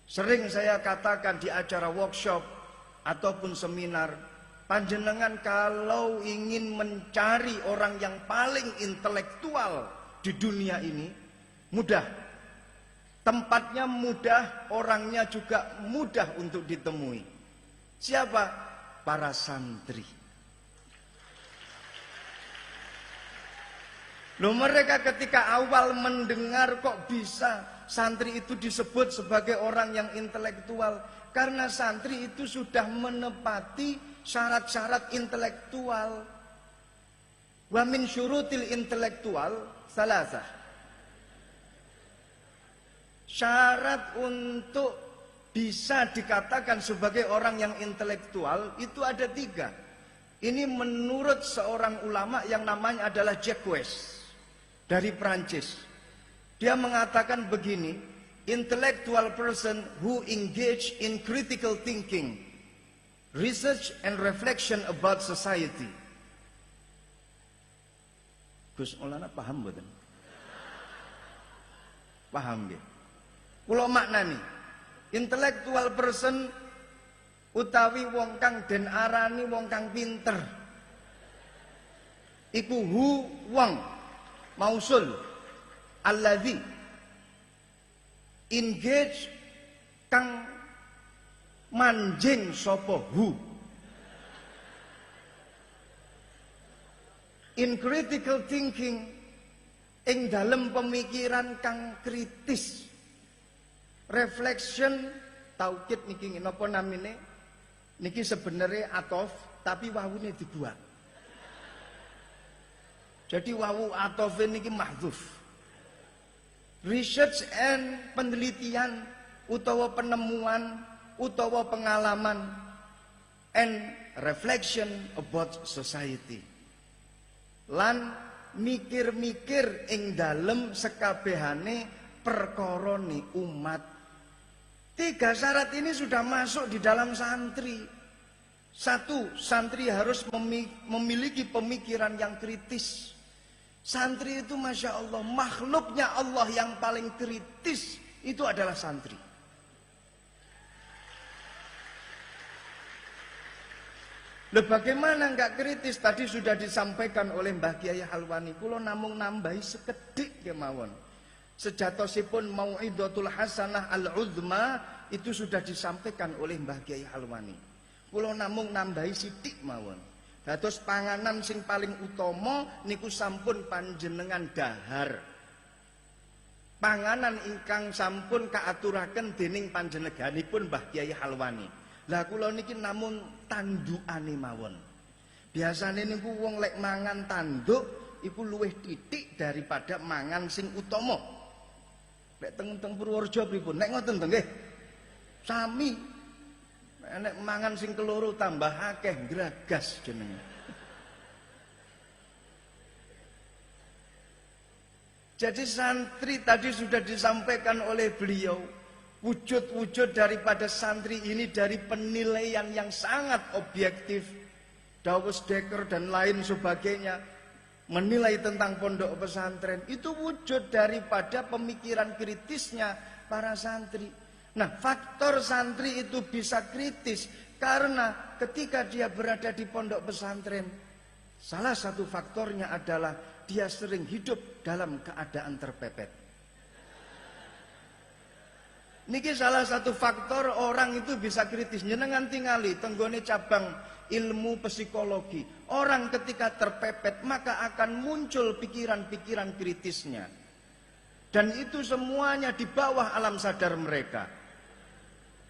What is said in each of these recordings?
Sering saya katakan di acara workshop ataupun seminar, panjenengan kalau ingin mencari orang yang paling intelektual di dunia ini, mudah. Tempatnya mudah, orangnya juga mudah untuk ditemui. Siapa? Para santri. Loh, mereka ketika awal mendengar kok bisa santri itu disebut sebagai orang yang intelektual, karena santri itu sudah menepati syarat-syarat intelektual. Wa min syurutil intelektual salasah. Syarat untuk bisa dikatakan sebagai orang yang intelektual itu ada 3. Ini menurut seorang ulama yang namanya adalah Jacques West dari Prancis. Dia mengatakan begini, intellectual person who engage in critical thinking, research and reflection about society. Gus Maulana paham betul? Paham ya? Kula maknani, intellectual person utawi wong kang den arani wong kang pinter. Iku hu wong mausul alladzi engage kang manjing sapa hu in critical thinking, ing dalem pemikiran kang kritis, reflection, taukid niki napa namine niki sebenarnya atof tapi wawune dibuat. Jadi wawu atof niki mahdzuf. Research and penelitian utawa penemuan utawa pengalaman and reflection about society. Lan mikir-mikir ing dalem sekabehane perkorone umat. 3 syarat ini sudah masuk di dalam santri. 1, santri harus memiliki pemikiran yang kritis. Santri itu Masya Allah, makhluknya Allah yang paling kritis itu adalah santri. Loh, bagaimana enggak kritis? Tadi sudah disampaikan oleh Mbah Kiai Halwani. Kulo namung nambahi sekedhik kemawon. Sejatosipun Mau'idatul Hasanah Al-Uzma itu sudah disampaikan oleh Mbah Kiai Halwani. Kulo namung nambahi sithik mawon. Dados panganan sing paling utama niku sampun panjenengan dahar. Panganan ingkang sampun kaaturaken dening panjenenganipun Mbah Kiai Halwani. Lah kula niki namung tandukane mawon. Biasane niku wong lek mangan tanduk iku luwih titik daripada mangan sing utama. Lek teng Purworejo pripun? Nek ngoten to nggih. Sami nek mangan sing keloro tambah akeh gragas jenenge. Jadi santri tadi sudah disampaikan oleh beliau, wujud-wujud daripada santri ini dari penilaian yang sangat objektif. Dawes Dekker dan lain sebagainya menilai tentang pondok pesantren itu wujud daripada pemikiran kritisnya para santri. Nah, faktor santri itu bisa kritis karena ketika dia berada di pondok pesantren, salah satu faktornya adalah dia sering hidup dalam keadaan terpepet. Niki salah satu faktor orang itu bisa kritis. Jenengan tingali tenggone cabang ilmu psikologi. Orang ketika terpepet maka akan muncul pikiran-pikiran kritisnya. Dan itu semuanya di bawah alam sadar mereka.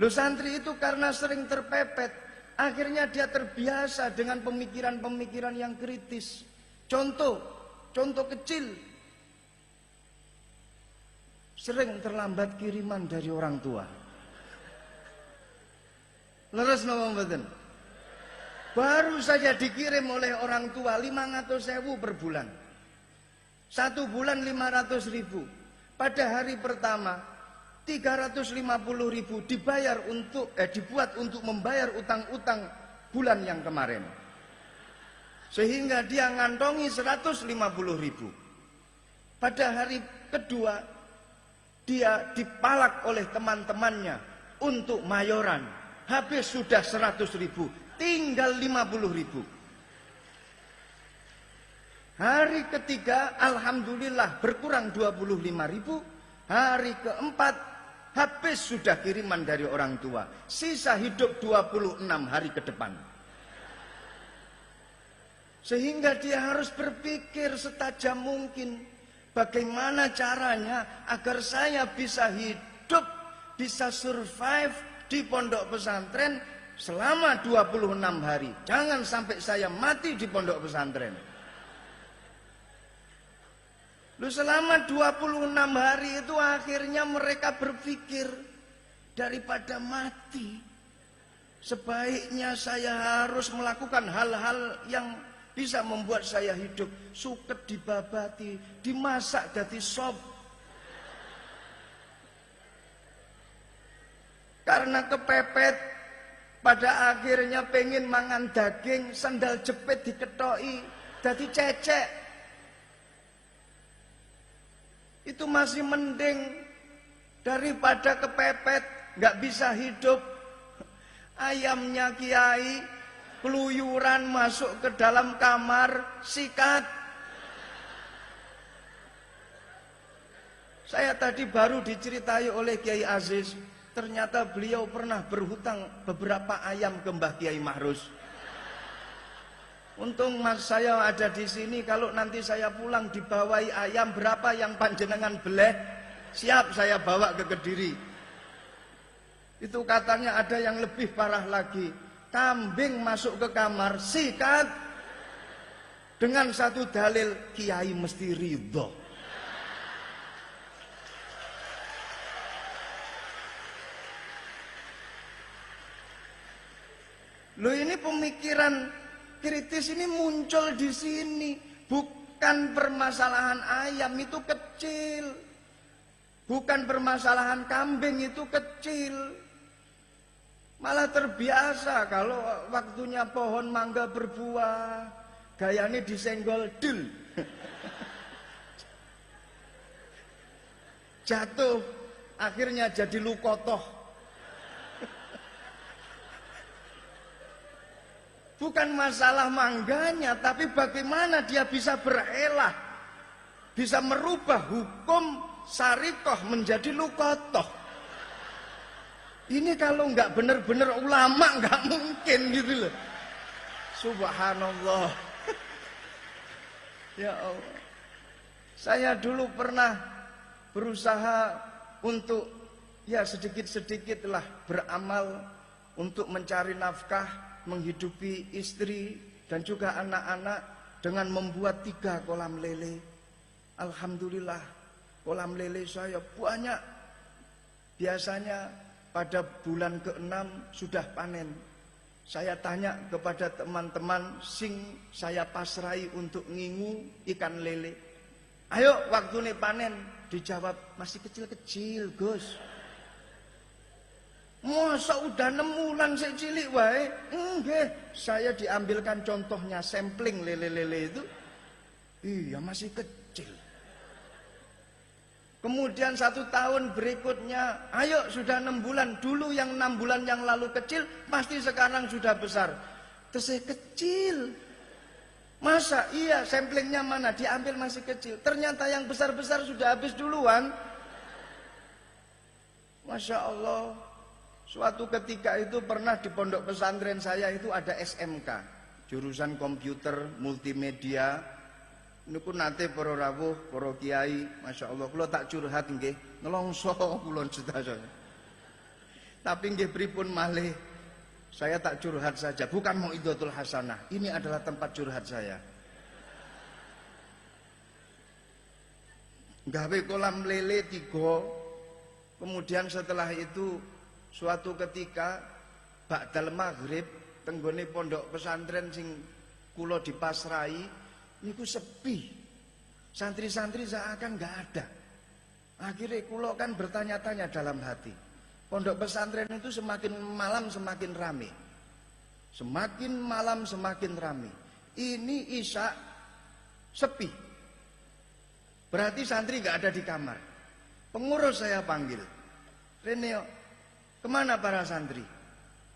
Loh, santri itu karena sering terpepet, akhirnya dia terbiasa dengan pemikiran-pemikiran yang kritis. Contoh kecil, sering terlambat kiriman dari orang tua. Leres napa mboten? Baru saja dikirim oleh orang tua 500.000 per bulan. 1 bulan 500.000. Pada hari pertama 350.000 dibayar dibuat untuk membayar utang-utang bulan yang kemarin. Sehingga dia ngantongi 150.000. Pada hari kedua dia dipalak oleh teman-temannya untuk mayoran. Habis sudah 100.000, tinggal 50.000. Hari ketiga alhamdulillah berkurang 25.000. Hari keempat habis sudah kiriman dari orang tua. Sisa hidup 26 hari ke depan. Sehingga dia harus berpikir setajam mungkin, bagaimana caranya agar saya bisa hidup, bisa survive di pondok pesantren selama 26 hari. Jangan sampai saya mati di pondok pesantren. Lu selama 26 hari itu akhirnya mereka berpikir, daripada mati, sebaiknya saya harus melakukan hal-hal yang bisa membuat saya hidup. Suket dibabati, dimasak jadi sop. Karena kepepet, pada akhirnya pengen mangan daging, sandal jepit diketoki, jadi cecek. Itu masih mending daripada kepepet, nggak bisa hidup. Ayamnya kiai keluyuran masuk ke dalam kamar, sikat. Saya tadi baru diceritai oleh Kiai Aziz, ternyata beliau pernah berhutang beberapa ayam ke Mbah Kiai Mahrus. Untung mas saya ada di sini, kalau nanti saya pulang dibawahi ayam berapa yang panjenengan beleh, siap saya bawa ke Kediri. Itu katanya ada yang lebih parah lagi. Kambing masuk ke kamar, sikat, dengan satu dalil, kiai mesti ridho. Loh, ini pemikiran kritis ini muncul di sini. Bukan permasalahan ayam itu kecil, bukan permasalahan kambing itu kecil. Malah terbiasa kalau waktunya pohon mangga berbuah, gayanya disenggol dul. Jatuh, akhirnya jadi lukotoh. Bukan masalah mangganya, tapi bagaimana dia bisa berelah, bisa merubah hukum syarikoh menjadi lukotoh. Ini kalau nggak benar-benar ulama nggak mungkin gitu loh. Subhanallah. Ya Allah. Saya dulu pernah berusaha untuk ya sedikit-sedikit lah beramal untuk mencari nafkah, menghidupi istri dan juga anak-anak dengan membuat 3 kolam lele. Alhamdulillah kolam lele saya banyak. Biasanya pada bulan ke-6 sudah panen. Saya tanya kepada teman-teman sing saya pasrai untuk ngingu ikan lele. Ayo waktu ini panen. Dijawab masih kecil-kecil Gus. Masa udah 6 bulan saya cilik wae? Enggak. Saya diambilkan contohnya sampling lele-lele itu. Iya masih kecil. Kemudian 1 tahun berikutnya, ayo sudah 6 bulan. Dulu yang 6 bulan yang lalu kecil, pasti sekarang sudah besar. Terus saya kecil. Masa iya samplingnya mana? Diambil masih kecil. Ternyata yang besar-besar sudah habis duluan. Masya Allah. Suatu ketika itu pernah di pondok pesantren saya itu ada SMK. Jurusan komputer multimedia. Niku nate para rawuh, para kiai, Masya Allah, kula tak curhat nggih, nelongso kula sedaya. Tapi nggih pripun malih, saya tak curhat saja, bukan mau idhatul hasanah. Ini adalah tempat curhat saya. Gawe kolam lele 3. Kemudian setelah itu suatu ketika ba'dal maghrib tenggone pondok pesantren sing kula dipasrai niku sepi, santri-santri seakan nggak ada. Akhirnya kulo kan bertanya-tanya dalam hati, pondok pesantren itu semakin malam semakin rame, semakin malam semakin rame. Ini isya sepi, berarti santri nggak ada di kamar. Pengurus saya panggil, Reneo, Kemana para santri?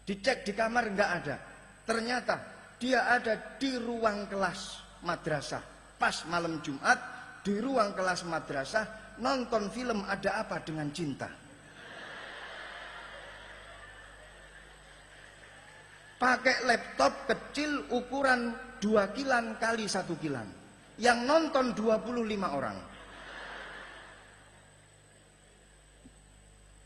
Dicek di kamar nggak ada. Ternyata dia ada di ruang kelas madrasah. Pas malam Jumat di ruang kelas madrasah nonton film Ada Apa Dengan Cinta. Pakai laptop kecil ukuran 2 kilan kali 1 kilan. Yang nonton 25 orang.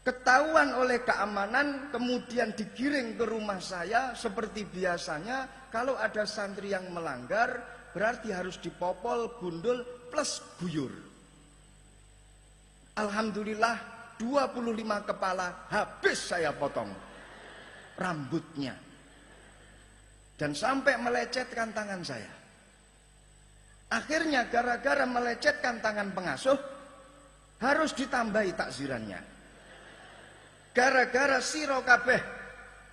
Ketahuan oleh keamanan, kemudian digiring ke rumah saya. Seperti biasanya, kalau ada santri yang melanggar, berarti harus dipopol, gundul, plus guyur. Alhamdulillah, 25 kepala habis saya potong rambutnya. Dan sampai melecetkan tangan saya. Akhirnya gara-gara melecetkan tangan pengasuh, harus ditambahi takzirannya. Gara-gara siro kabeh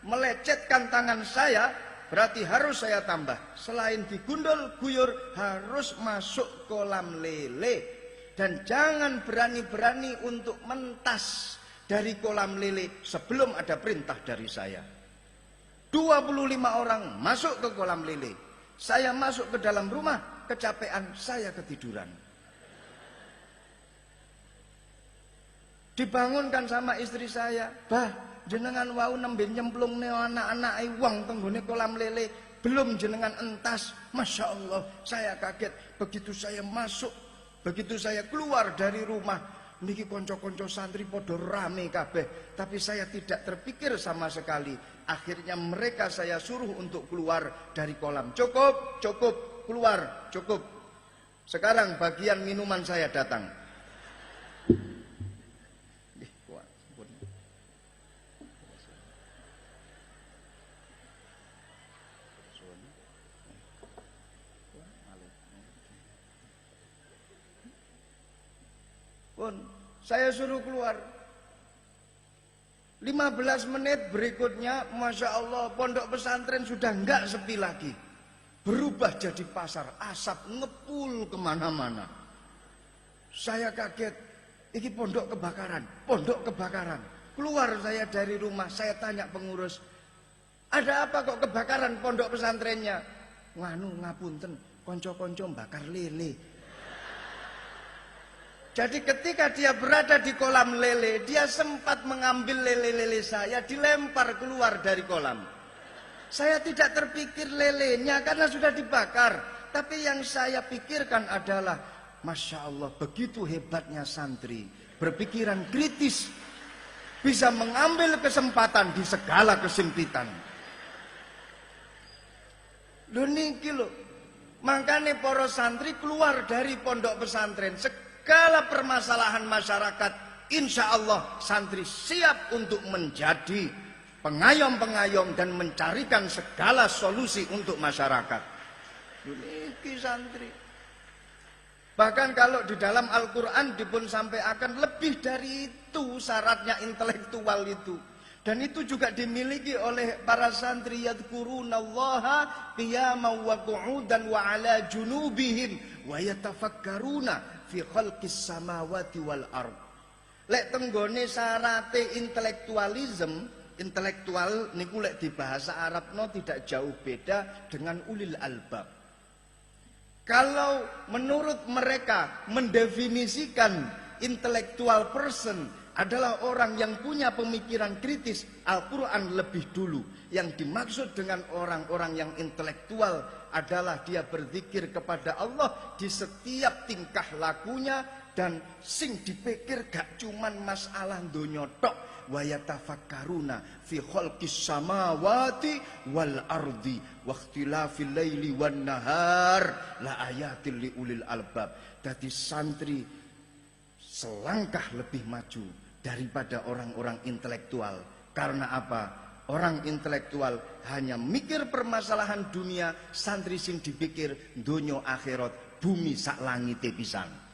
melecetkan tangan saya, berarti harus saya tambah. Selain digundul, guyur, harus masuk kolam lele. Dan jangan berani-berani untuk mentas dari kolam lele sebelum ada perintah dari saya. 25 orang masuk ke kolam lele. Saya masuk ke dalam rumah, kecapean, saya ketiduran. Dibangunkan sama istri saya, "Bah, jenengan wau nembe nyemplung neo anak-anak wong tenggone kolam lele, belum jenengan entas." Masya Allah, saya kaget. Begitu saya masuk, begitu saya keluar dari rumah, niki konco-konco santri podo rame kabeh, tapi saya tidak terpikir sama sekali. Akhirnya mereka saya suruh untuk keluar dari kolam. Cukup, cukup, keluar, cukup. Sekarang bagian minuman saya datang. Pun saya suruh keluar. 15 menit berikutnya, Masya Allah, pondok pesantren sudah enggak sepi lagi. Berubah jadi pasar, asap ngepul kemana-mana. Saya kaget, ini pondok kebakaran, pondok kebakaran. Keluar saya dari rumah, saya tanya pengurus, "Ada apa kok kebakaran pondok pesantrennya?" "Nganu ngapunten, konco-konco bakar lele." Jadi ketika dia berada di kolam lele, dia sempat mengambil lele-lele saya, dilempar keluar dari kolam. Saya tidak terpikir lelenya karena sudah dibakar. Tapi yang saya pikirkan adalah, Masya Allah, begitu hebatnya santri, berpikiran kritis, bisa mengambil kesempatan di segala kesempitan. Lho niki lho, makanya para santri keluar dari pondok pesantren, segala permasalahan masyarakat, insya Allah santri siap untuk menjadi pengayom-pengayom dan mencarikan segala solusi untuk masyarakat. Ini santri. Bahkan kalau di dalam Al-Quran dipun sampai akan lebih dari itu syaratnya intelektual itu. Dan itu juga dimiliki oleh para santri, yadhkurunallaha qiyaman wa qu'udan wa ala junubihim wa yatafakkaruna fi khalqis samawati wal ard. Lek tenggone syarate intelektual niku lek di bahasa Arabno tidak jauh beda dengan ulil albab. Kalau menurut mereka mendefinisikan intellectual person adalah orang yang punya pemikiran kritis, Al-Quran lebih dulu. Yang dimaksud dengan orang-orang yang intelektual adalah dia berzikir kepada Allah di setiap tingkah lakunya, dan sing dipikir gak cuman masalah donya tok, wa yatafakkaruna fi khalqis samawati wal ardi wa ikhtilafil laili wan nahar la ayatil liulil albab. Dadi santri selangkah lebih maju daripada orang-orang intelektual. Karena apa? Orang intelektual hanya mikir permasalahan dunia, santri sing dipikir donya akhirat, bumi sak langite pisan.